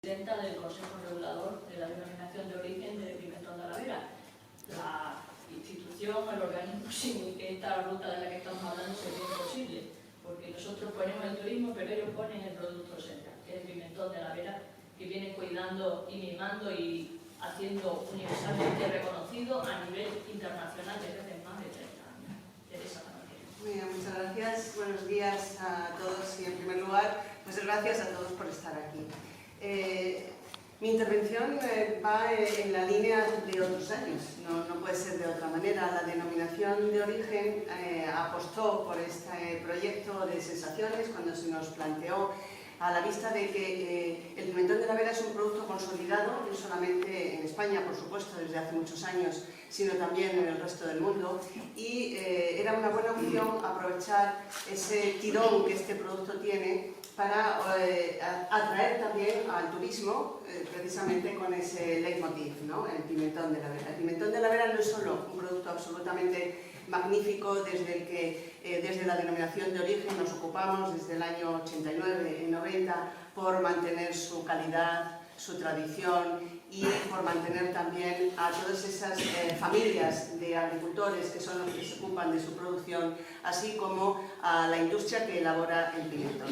Presidenta del Consejo Regulador de la Denominación de Origen de Pimentón de Alavera. La institución, el organismo, sin que esta ruta de la que estamos hablando sería imposible, porque nosotros ponemos el turismo, pero ellos ponen el producto central, que es el pimentón de Alavera, que viene cuidando y mimando y haciendo universalmente reconocido a nivel internacional desde hace más de 30 años. Teresa Tamarquero. Muy bien, muchas gracias. Buenos días a todos y, en primer lugar, pues gracias a todos por estar aquí. Mi intervención va en la línea de otros años, no puede ser de otra manera. La denominación de origen apostó por este proyecto de sensaciones cuando se nos planteó, a la vista de que el pimentón de Alavera es un producto consolidado, no solamente en España, por supuesto, desde hace muchos años, sino también en el resto del mundo, y era una buena opción aprovechar ese tirón que este producto tiene para atraer también al turismo, precisamente con ese leitmotiv, ¿no? El pimentón de Alavera. El pimentón de Alavera no es solo un producto absolutamente magnífico desde el que desde la denominación de origen nos ocupamos desde el año 89 y 90 por mantener su calidad, su tradición y por mantener también a todas esas familias de agricultores que son los que se ocupan de su producción, así como a la industria que elabora el pimentón.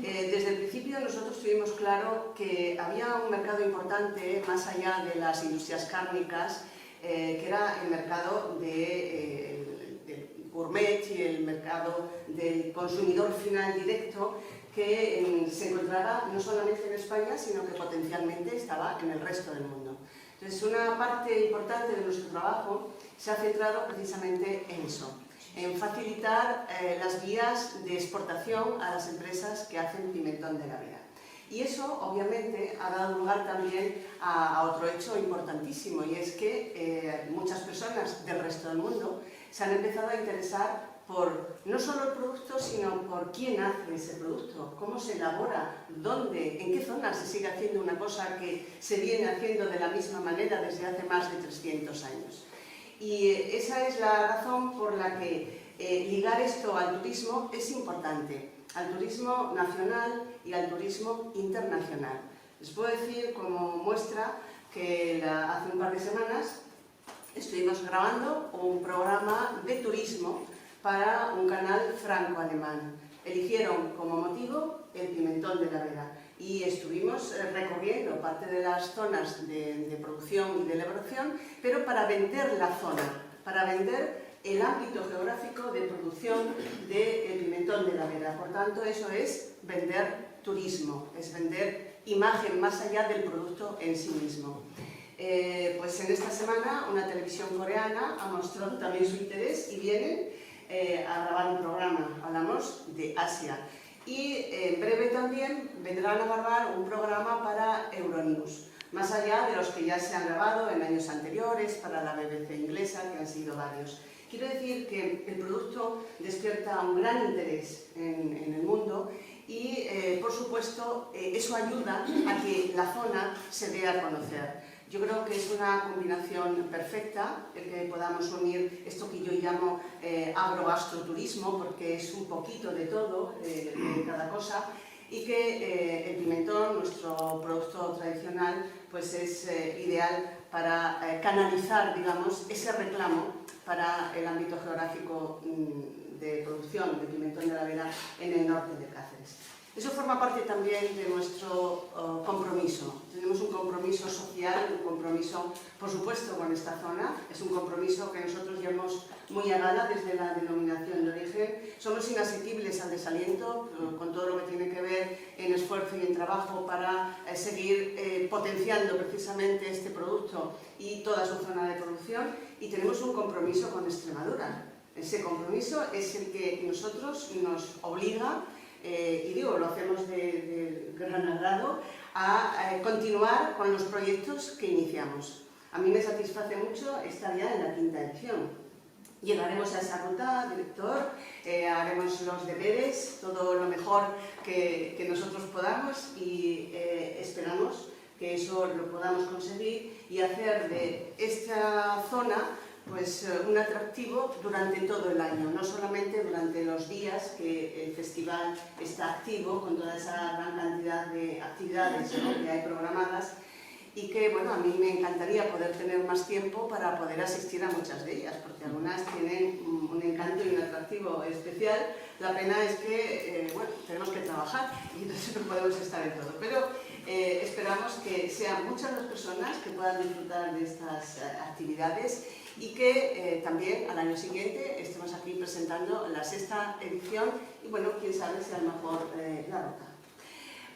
Desde el principio nosotros tuvimos claro que había un mercado importante más allá de las industrias cárnicas, que era el mercado del gourmet y el mercado del consumidor final directo, que se encontraba no solamente en España, sino que potencialmente estaba en el resto del mundo. Entonces, una parte importante de nuestro trabajo se ha centrado precisamente en eso, en facilitar las vías de exportación a las empresas que hacen pimentón de Alavera. Y eso, obviamente, ha dado lugar también a otro hecho importantísimo, y es que muchas personas del resto del mundo se han empezado a interesar por no solo el producto, sino por quién hace ese producto, cómo se elabora, dónde, en qué zona se sigue haciendo una cosa que se viene haciendo de la misma manera desde hace más de 300 años. Y esa es la razón por la que ligar esto al turismo es importante, al turismo nacional y al turismo internacional. Les puedo decir como muestra que hace un par de semanas estuvimos grabando un programa de turismo para un canal franco-alemán. Eligieron como motivo el pimentón de Alavera y estuvimos recorriendo parte de las zonas de producción y de elaboración, pero para vender la zona, para vender el ámbito geográfico de producción del pimentón de Alavera. Por tanto, eso es vender turismo, es vender imagen más allá del producto en sí mismo. Pues en esta semana una televisión coreana ha mostrado también su interés y vienen a grabar un programa, hablamos de Asia. Y en breve también vendrán a grabar un programa para Euronews, más allá de los que ya se han grabado en años anteriores para la BBC inglesa, que han sido varios. Quiero decir que el producto despierta un gran interés en el mundo y, por supuesto, eso ayuda a que la zona se dé a conocer. Yo creo que es una combinación perfecta el que podamos unir esto que yo llamo agrogastroturismo, porque es un poquito de todo, de cada cosa, y que el pimentón, nuestro producto tradicional, pues es ideal para canalizar, digamos, ese reclamo para el ámbito geográfico de producción de pimentón de Alavera en el norte de Cáceres. Eso forma parte también de nuestro compromiso. Tenemos un compromiso social, un compromiso, por supuesto, con esta zona. Es un compromiso que nosotros llevamos muy a gala desde la denominación de origen. Somos inasequibles al desaliento, con todo lo que tiene que ver en esfuerzo y en trabajo para seguir potenciando precisamente este producto y toda su zona de producción. Y tenemos un compromiso con Extremadura. Ese compromiso es el que nosotros nos obliga, y digo, lo hacemos de gran agrado, a continuar con los proyectos que iniciamos. A mí me satisface mucho estar ya en la 5ª edición. Llegaremos a esa ruta, director, haremos los deberes, todo lo mejor que nosotros podamos y esperamos que eso lo podamos conseguir y hacer de esta zona pues un atractivo durante todo el año, no solamente durante los días que el festival está activo con toda esa gran cantidad de actividades, ¿no?, que hay programadas, y que, bueno, a mí me encantaría poder tener más tiempo para poder asistir a muchas de ellas, porque algunas tienen un encanto y un atractivo especial. La pena es que, bueno, tenemos que trabajar y entonces no podemos estar en todo, pero esperamos que sean muchas las personas que puedan disfrutar de estas actividades y que también al año siguiente estemos aquí presentando la 6ª edición y, bueno, quién sabe si a lo mejor la ruta.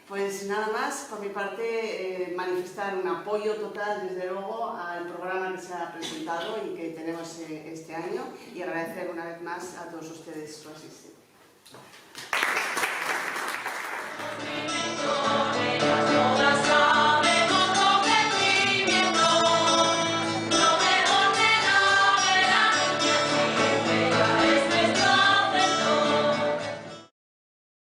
Pues nada más, por mi parte, manifestar un apoyo total, desde luego, al programa que se ha presentado y que tenemos este año, y agradecer una vez más a todos ustedes su asistencia.